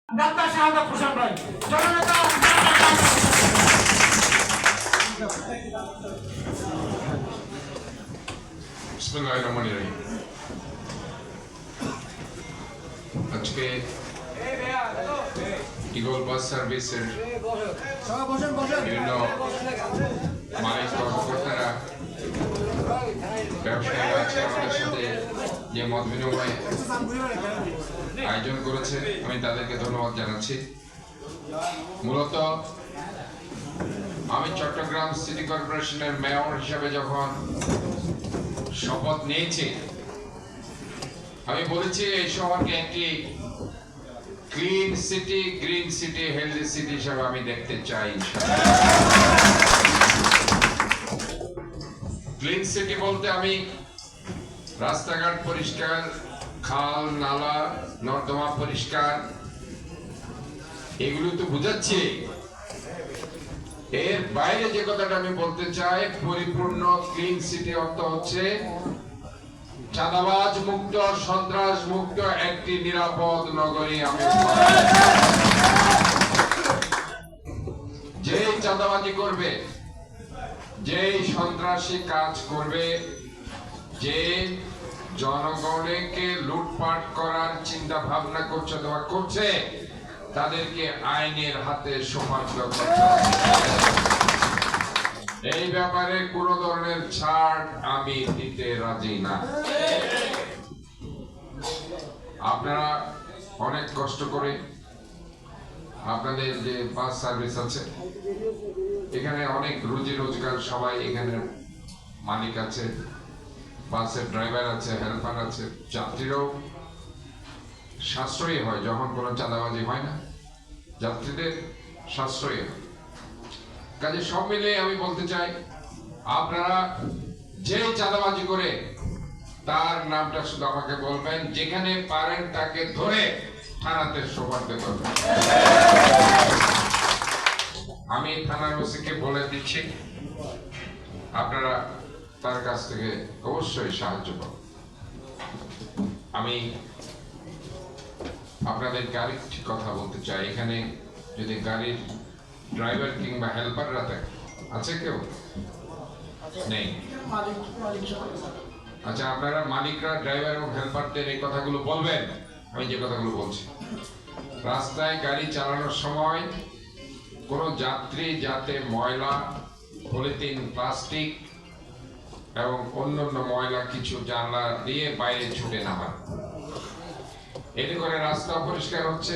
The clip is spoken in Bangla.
ডাক্তার শাহাদাত হোসেন ভাই জননেতা। বিসমিল্লাহির রহমানির রহিম। আজকে ইগল বাস সার্ভিসের বিভিন্ন মালিক কর্মকর্তারা ব্যবসায়ীরা আছে আমাদের সাথে যে মত বিনিময় আয়োজন করেছে, আমি তাদেরকে ধন্যবাদ জানাচ্ছি। মূলত আমি চট্টগ্রাম সিটি কর্পোরেশনের মেয়র হিসাবে যখন শপথ নিয়েছি, আমি বলেছি এই শহরকে একটি clean city, green city, healthy city হিসাবে আমি দেখতে চাই। ক্লিন সিটি বলতে আমি রাস্তাঘাট পরিষ্কার, খাল নালা নর্দমা পরিষ্কার, এগুলো তো বুঝাচ্ছি। এর বাইরে যে কথাটা আমি বলতে চাই, পরিপূর্ণ ক্লিন সিটি অর্থ হচ্ছে চাঁদাবাজ মুক্ত, সন্ত্রাস মুক্ত একটি নিরাপদ নগরী। আমি যেই চাঁদাবাজি করবে, যেই সন্ত্রাসী কাজ করবে, যে জনগণকে লুটপাট করার চিন্তা ভাবনা করছে অথবা করছে, তাদেরকে আইনের হাতে সোপর্দ করতে হবে। এই ব্যাপারে কোন ধরনের ছাড় আমি দিতে রাজি না। আপনারা অনেক কষ্ট করে আপনাদের যে বাস সার্ভিস আছে, এখানে অনেক রুজি রোজগার, সবাই এখানে মালিক আছে, বাসের ড্রাইভার আছে, হেল্পার আছে, যাত্রীরাও সাশ্রয়ী হয় যখন কোনো চাঁদাবাজি হয় না, যাত্রীদের সাশ্রয়ী হয়। কাজে সব মিলে আমি বলতে চাই, আপনারা যে চাঁদাবাজি করে তার নামটা শুধু আমাকে বলবেন, যেখানে পারেন তাকে ধরে থানাতে সোপর্দ করবেন। আমি থানার ওসিকে বলে দিচ্ছি, আপনারা তার কাছ থেকে অবশ্যই সাহায্য পাবেন। আমি আপনাদেরকে আরেকটি কথা বলতে চাই, এখানে যদি গাড়ির ড্রাইভার কিংবা হেল্পাররা থাকে, আছে কেউ? নেই। আচ্ছা, আপনারা মালিকরা ড্রাইভার এবং হেল্পারদের এই কথাগুলো বলবেন। আমি যে কথাগুলো বলছি, রাস্তায় গাড়ি চালানোর সময় কোন যাত্রী যাতে ময়লা, পলিথিন, প্লাস্টিক এবং অন্যান্য ময়লা কিছু জানলা দিয়ে বাইরে ছুটে না হয়, এতে করে রাস্তা পরিষ্কার হচ্ছে।